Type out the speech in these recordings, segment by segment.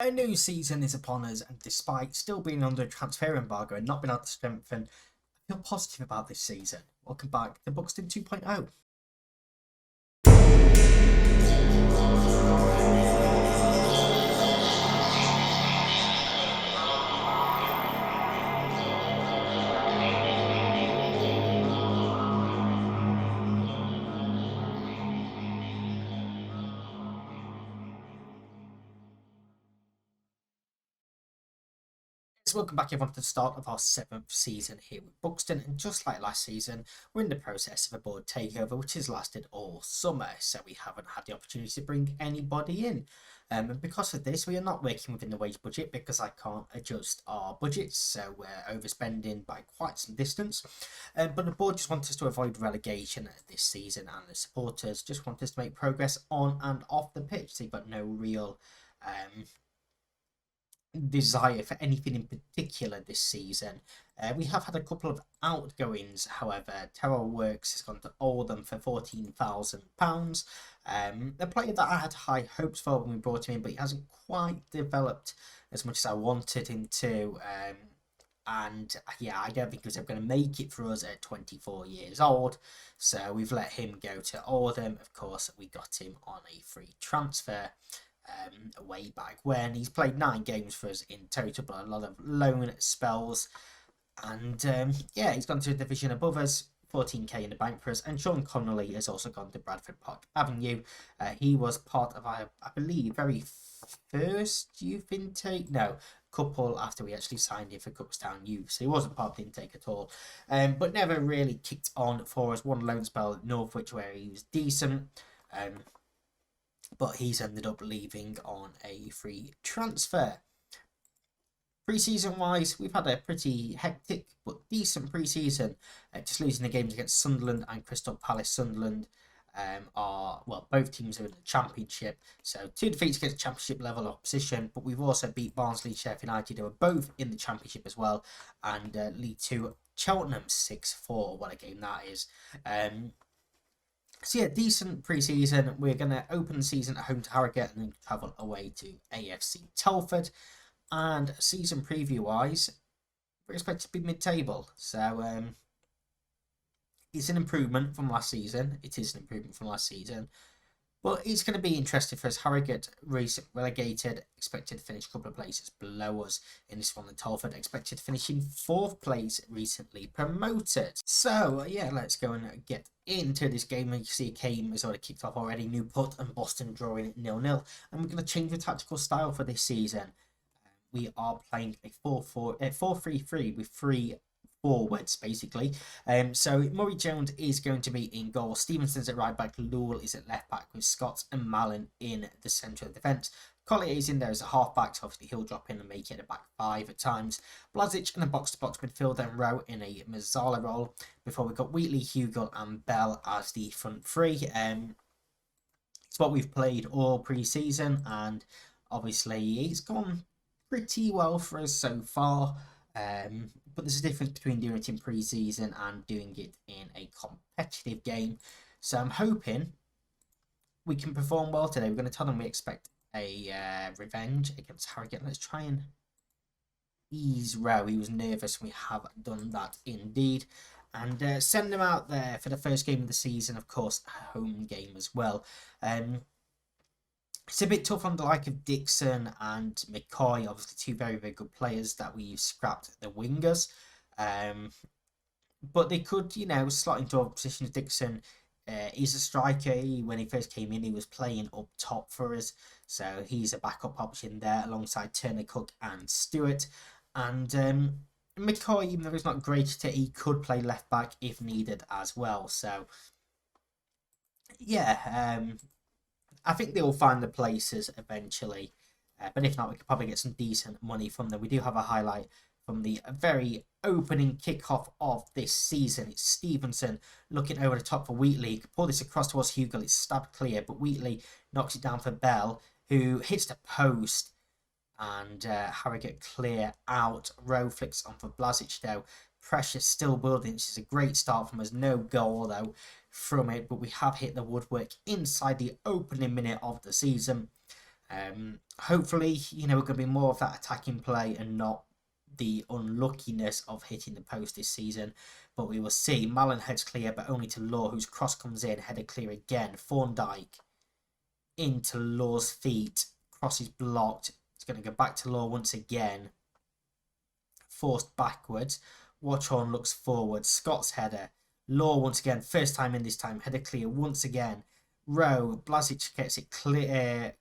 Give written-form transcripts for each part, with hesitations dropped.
A new season is upon us, and despite still being under a transfer embargo and not being able to strengthen, I feel positive about this season. Welcome back to Buxton 2.0. So welcome back everyone to the start of our 7th season here with Buxton, and just like last season, we're in the process of a board takeover which has lasted all summer, so we haven't had the opportunity to bring anybody in. And because of this, we are not working within the wage budget because I can't adjust our budgets, so we're overspending by quite some distance. But the board just wants us to avoid relegation this season, and the supporters just want us to make progress on and off the pitch. They've got no real desire for anything in particular this season. We have had a couple of outgoings, however. Terrell Works has gone to Oldham for £14,000. A player that I had high hopes for when we brought him in, but he hasn't quite developed as much as I wanted him to. And yeah, I don't think he was ever going to make it for us at 24 years old. So we've let him go to Oldham. Of course, we got him on a free transfer. Way back when. He's played 9 games for us in total, but a lot of loan spells. And yeah, he's gone to a division above us, 14k in the bank for us. And Sean Connolly has also gone to Bradford Park Avenue. He was part of our, I believe, very first youth intake. No, couple after we actually signed him for Cookstown Youth, so he wasn't part of the intake at all. But never really kicked on for us. One loan spell at Northwich where he was decent. But he's ended up leaving on a free transfer. Pre-season wise, we've had a pretty hectic but decent pre-season. Just losing the games against Sunderland and Crystal Palace. Sunderland both teams are in the Championship, so 2 defeats against Championship level opposition. But we've also beat Barnsley, Sheffield United, who are both in the Championship as well, and League 2 Cheltenham 6-4. What a game that is. So yeah, decent pre-season. We're going to open the season at home to Harrogate and then travel away to AFC Telford. And season preview-wise, we're expected to be mid-table. So it's an improvement from last season. It is an improvement from last season. But it's going to be interesting for us. Harrogate relegated, expected to finish a couple of places below us in this one. And Telford expected to finish in 4th place, recently promoted. So yeah, let's go and get into this game. You see, game has already kicked off already. Newport and Boston drawing at 0-0, and we're going to change the tactical style for this season. We are playing a 4-3-3 with 3 forwards basically. So Murray Jones is going to be in goal. Stevenson's at right back. Lowell is at left back with Scott and Mallon in the centre of defence. Collier is in there as a half back, so obviously he'll drop in and make it a back 5 at times. Blazic in a box-to-box midfield and Rowe in a Mazzala role. Before we've got Wheatley, Hugill and Bell as the front 3. It's what we've played all pre-season, and obviously it's gone pretty well for us so far. But there's a difference between doing it in pre-season and doing it in a competitive game. So I'm hoping we can perform well today. We're going to tell them we expect a revenge against Harrogate. Let's try and ease Rowe. He was nervous. We have done that indeed. And send them out there for the first game of the season. Of course, a home game as well. It's a bit tough on the like of Dixon and McCoy, obviously 2 very, very good players that we've scrapped the wingers. But they could, slot into other positions. Dixon is a striker. When he first came in, he was playing up top for us. So he's a backup option there alongside Turner, Cook and Stewart. And McCoy, even though he's not great at it, he could play left back if needed as well. So yeah, I think they will find the places eventually. But if not, we could probably get some decent money from them. We do have a highlight from the very opening kickoff of this season. It's Stevenson looking over the top for Wheatley. Pull this across towards Hugill. It's stabbed clear, but Wheatley knocks it down for Bell, who hits the post. And Harrogate clear out. Rowe flicks on for Blazic though. Pressure still building. This is a great start from us. No goal though from it, but we have hit the woodwork inside the opening minute of the season. Hopefully, we're going to be more of that attacking play and not the unluckiness of hitting the post this season. But we will see. Mallon heads clear, but only to Law, whose cross comes in, headed clear again. Thorndike into Law's feet. Cross is blocked. It's going to go back to Law once again. Forced backwards. Watchorn looks forward. Scott's header. Law once again. First time in this time. Header clear once again. Rowe. Blasic gets it clear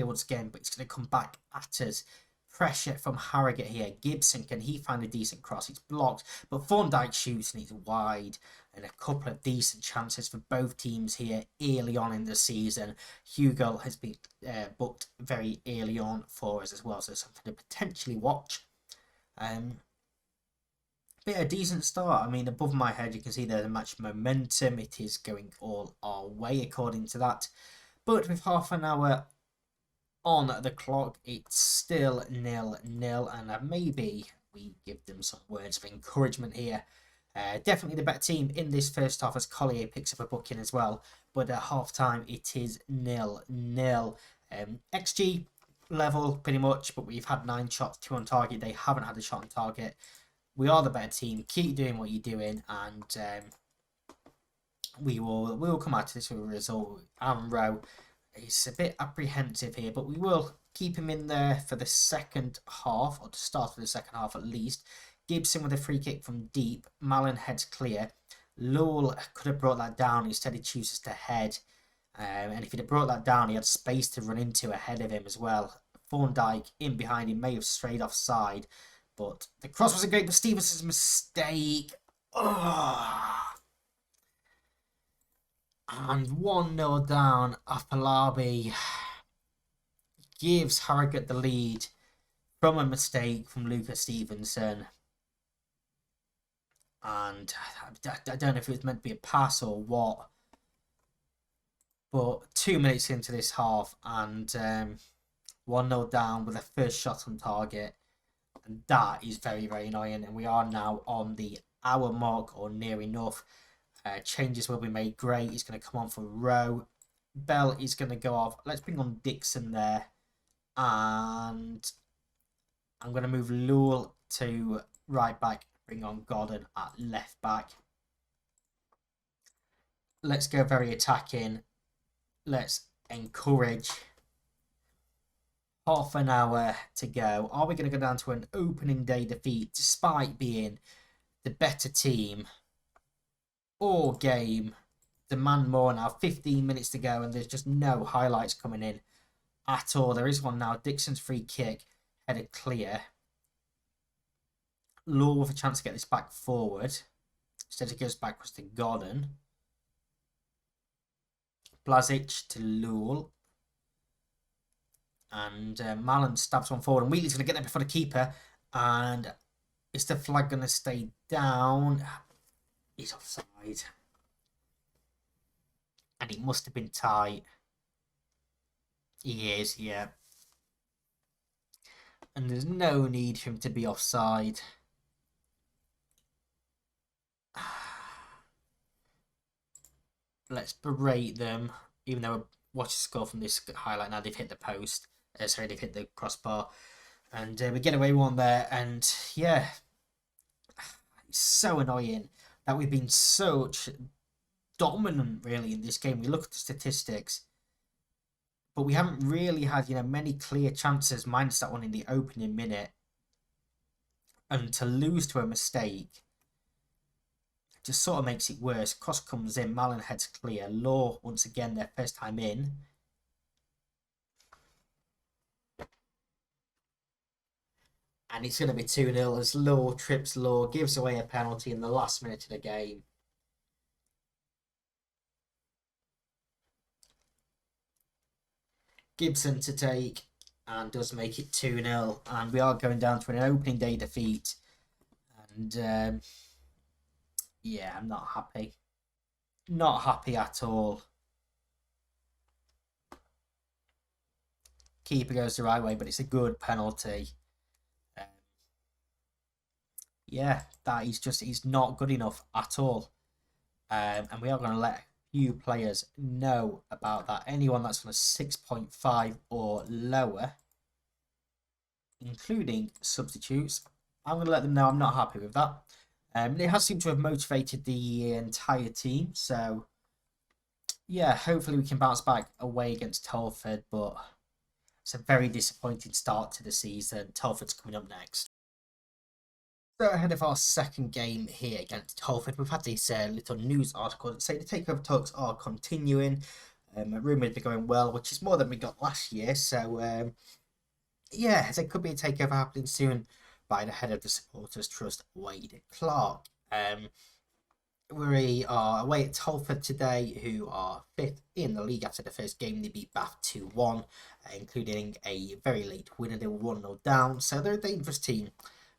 once again, but it's going to come back at us. Pressure from Harrogate here. Gibson, can he find a decent cross? It's blocked, but Thorndike shoots and it's wide. And a couple of decent chances for both teams here early on in the season. Hugo has been booked very early on for us as well, so something to potentially watch. But a decent start. I mean, above my head, you can see there's a match momentum. It is going all our way according to that. But with half an hour on the clock, it's still 0-0, and maybe we give them some words of encouragement here. Definitely the better team in this first half as Collier picks up a booking as well. But at half time, it is 0-0. XG level pretty much, but we've had 9 shots, 2 on target. They haven't had a shot on target. We are the better team. Keep doing what you're doing, and we will come out to this with a result. Aaron Rowe is a bit apprehensive here, but we will keep him in there for the second half, or the start of the second half at least. Gibson with a free kick from deep. Mallon heads clear. Lowell could have brought that down. Instead, he chooses to head. And if he'd have brought that down, he had space to run into ahead of him as well. Thorndike in behind him may have strayed offside. But the cross wasn't great, but Stevenson's mistake. Oh. And 1-0 down. Afalabi gives Harrogate the lead from a mistake from Lucas Stevenson. And I don't know if it was meant to be a pass or what. But 2 minutes into this half, and 1-0 down with a first shot on target. And that is very, very annoying. And we are now on the hour mark or near enough. Changes will be made. Gray is going to come on for Rowe. Bell is going to go off. Let's bring on Dixon there. And I'm going to move Lowell to right back. Bring on Gordon at left back. Let's go very attacking. Let's encourage. Half an hour to go. Are we going to go down to an opening day defeat despite being the better team all game? Demand more now. 15 minutes to go and there's just no highlights coming in at all. There is one now. Dixon's free kick headed clear. Law with a chance to get this back forward. Instead it goes backwards to Gordon. Blasic to Lowell. And Mallon stabs one forward. And Wheatley's going to get there before the keeper. And is the flag going to stay down? He's offside. And it must have been tight. He is, yeah. And there's no need for him to be offside. Let's berate them. Even though watch the score from this highlight now. They've hit the post. Sorry, they've hit the crossbar. And we get away with one there. And yeah, it's so annoying that we've been such dominant really in this game. We look at the statistics, but we haven't really had many clear chances, minus that one in the opening minute. And to lose to a mistake just sort of makes it worse. Cross comes in, Mallon heads clear. Law once again their first time in. And it's going to be 2-0 as Law trips Law, gives away a penalty in the last minute of the game. Gibson to take and does make it 2-0. And we are going down to an opening day defeat. And yeah, I'm not happy. Not happy at all. Keeper goes the right way, but it's a good penalty. Yeah, that is just, he's not good enough at all. And we are going to let few players know about that. Anyone that's on a 6.5 or lower, including substitutes, I'm going to let them know I'm not happy with that. It has seemed to have motivated the entire team, so yeah, hopefully we can bounce back away against Telford, but it's a very disappointing start to the season. Telford's coming up next. So ahead of our second game here against Telford, we've had this little news article that say the takeover talks are continuing. Rumoured to be going well, which is more than we got last year. So yeah, there could be a takeover happening soon by the head of the Supporters Trust, Wade Clark. We are away at Telford today, who are 5th in the league after the first game. They beat Bath 2-1, including a very late winner. They were 1-0 down, so they're a dangerous team.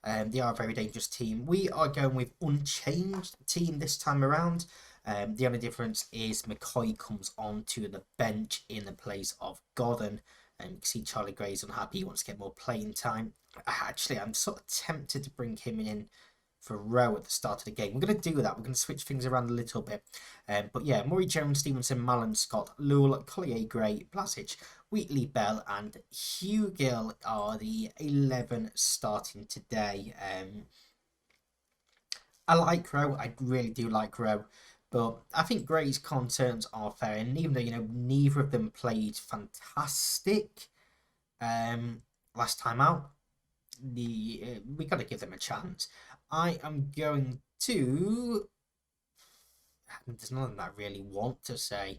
They are a very dangerous team. We are going with unchanged team this time around. The only difference is McCoy comes onto the bench in the place of Godden. You can see Charlie Gray's unhappy. He wants to get more playing time. Actually, I'm sort of tempted to bring him in for Rowe at the start of the game. We're going to do that. We're going to switch things around a little bit. But yeah, Murray, Jones, Stevenson, Mallon, Scott, Lewell, Collier, Gray, Blasic, Wheatley, Bell and Hugill are the 11 starting today. I like Rowe. I really do like Rowe. But I think Gray's concerns are fair. And even though, neither of them played fantastic last time out, we got to give them a chance. I am going to... There's nothing I really want to say.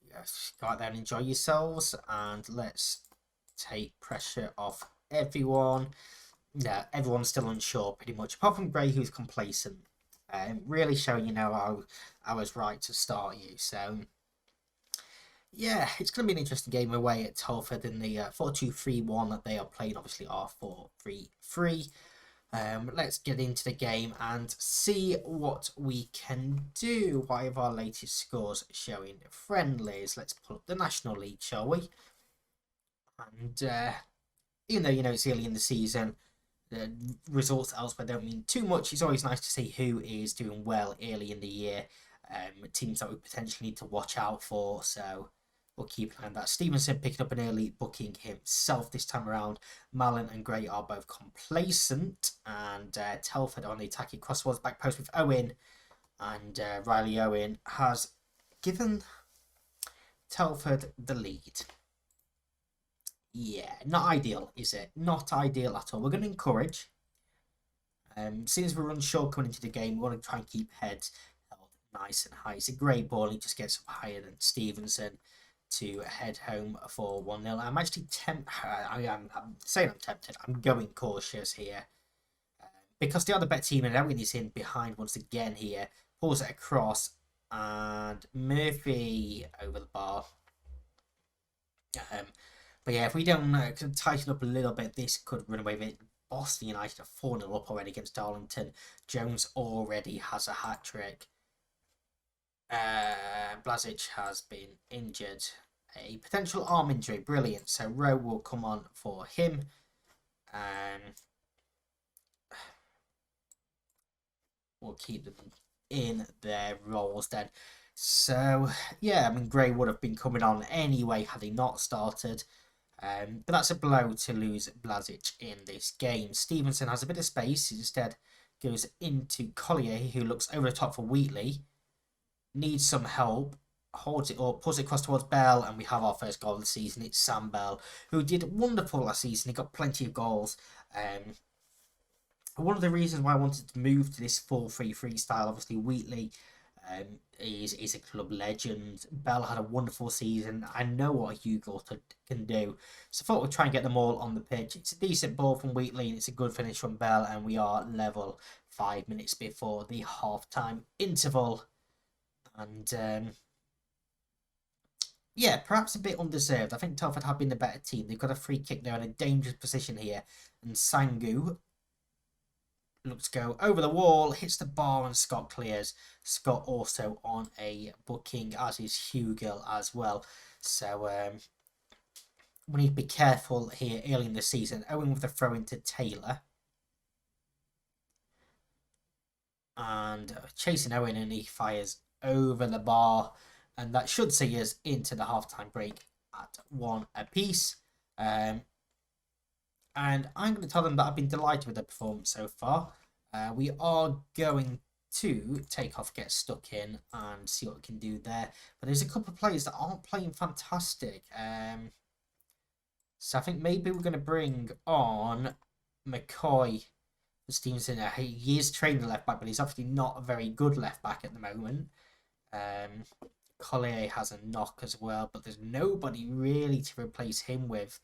Yes, go out there and enjoy yourselves, and let's take pressure off everyone. Yeah, everyone's still unsure pretty much, apart from Gray, who's complacent. Really showing I was right to start you. So yeah, it's going to be an interesting game away at Telford in the 4-2-3-1 that they are playing. Obviously, R4-3-3. Let's get into the game and see what we can do. Why have our latest scores showing friendlies? Let's pull up the National League, shall we? And even though it's early in the season, the results elsewhere don't mean too much. It's always nice to see who is doing well early in the year. Teams that we potentially need to watch out for. So we'll keep an eye on that. Stevenson picking up an early booking himself this time around. Mallon and Gray are both complacent. And Telford on the attacking cross towards back post with Owen. And Riley Owen has given Telford the lead. Yeah, not ideal, is it? Not ideal at all. We're going to encourage. Since we're unsure coming into the game, we want to try and keep heads held nice and high. It's a great ball. He just gets up higher than Stevenson to head home for 1-0. I'm actually I'm saying I'm tempted. I'm going cautious here. Because they are the better team, and Owen is in behind once again here. Pulls it across, and Murphy over the bar. But yeah, if we don't tighten up a little bit, this could run away with it. Boston United are 4-0 up already against Darlington. Jones already has a hat-trick. Blasic has been injured. A potential arm injury. Brilliant. So Rowe will come on for him. We'll keep them in their roles then. So, yeah, Gray would have been coming on anyway had he not started. But that's a blow to lose Blasic in this game. Stevenson has a bit of space. He instead goes into Collier, who looks over the top for Wheatley. Needs some help. Holds it up, pulls it across towards Bell, and we have our first goal of the season. It's Sam Bell, who did wonderful last season. He got plenty of goals. One of the reasons why I wanted to move to this 4-3-3 style, obviously Wheatley is a club legend. Bell had a wonderful season. I know what Hugill can do. So I thought we'd try and get them all on the pitch. It's a decent ball from Wheatley, and it's a good finish from Bell, and we are level 5 minutes before the half-time interval. And yeah, perhaps a bit undeserved. I think Telford have been the better team. They've got a free kick there in a dangerous position here. And Sangu looks to go over the wall, hits the bar, and Scott clears. Scott also on a booking, as is Hugill as well. So we need to be careful here early in the season. Owen with the throw into Taylor. And chasing Owen, and he fires over the bar. And that should see us into the halftime break at 1 apiece. And I'm going to tell them that I've been delighted with their performance so far. We are going to take off, get stuck in, and see what we can do there. But there's a couple of players that aren't playing fantastic. So I think maybe we're going to bring on McCoy. Stevenson, he is trained a left back, but he's obviously not a very good left back at the moment. Collier has a knock as well, but there's nobody really to replace him with.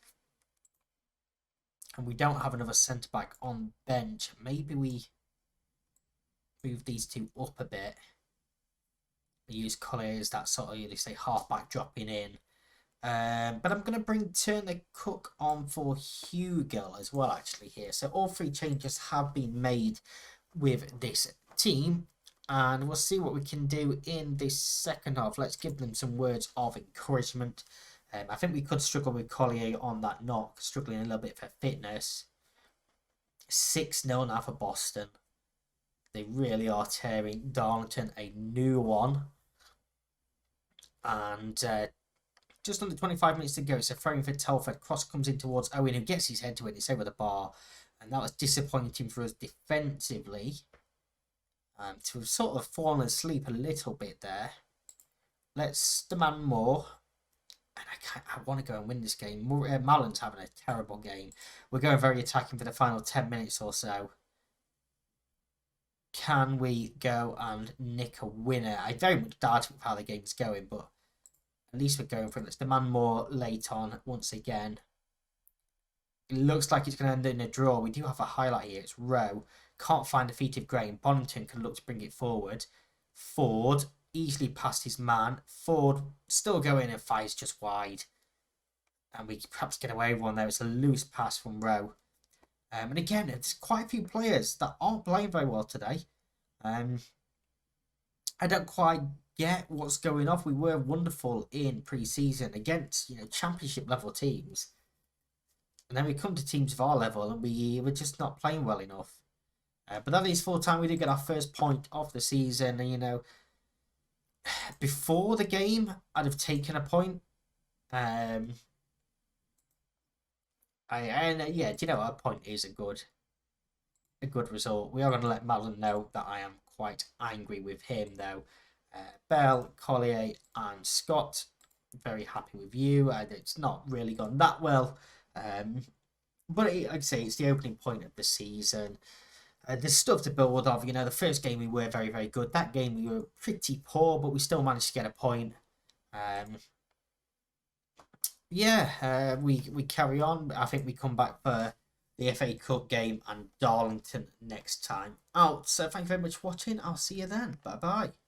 And we don't have another centre back on bench. Maybe we move these two up a bit. We use Collier as that sort of, you say, half back dropping in. But I'm going to bring Turner Cook on for Hugill as well, actually, here. So all three changes have been made with this team. And we'll see what we can do in this second half. Let's give them some words of encouragement. I think we could struggle with Collier on that knock, struggling a little bit for fitness. 6-0 now for Boston. They really are tearing Darlington a new one. And just under 25 minutes to go. So throwing for Telford. Cross comes in towards Owen, who gets his head to it. It's over the bar. And that was disappointing for us defensively. To have sort of fallen asleep a little bit there. Let's demand more. And I want to go and win this game. Mallon's having a terrible game. We're going very attacking for the final 10 minutes or so. Can we go and nick a winner? I very much doubt with how the game's going, but at least we're going for it. Let's demand more late on once again. It looks like it's going to end in a draw. We do have a highlight here. It's Rowe. Can't find a feat of Graham. Bonington can look to bring it forward. Ford easily past his man. Ford still going and fires just wide. And we perhaps get away with one there. It's a loose pass from Rowe. And again, there's quite a few players that aren't playing very well today. I don't quite get what's going on. We were wonderful in pre-season against, championship level teams. And then we come to teams of our level and we're just not playing well enough. But that is full time. We did get our first point of the season. And, before the game, I'd have taken a point. Yeah, do you know what? A point is a good result. We are going to let Mallon know that I am quite angry with him, though. Bell, Collier, and Scott, very happy with you. It's not really gone that well. But like I say, it's the opening point of the season. There's stuff to build off. The first game we were very, very good. That game we were pretty poor, but we still managed to get a point. We carry on. I think we come back for the FA Cup game and Darlington next time out. So thank you very much for watching. I'll see you then. Bye-bye.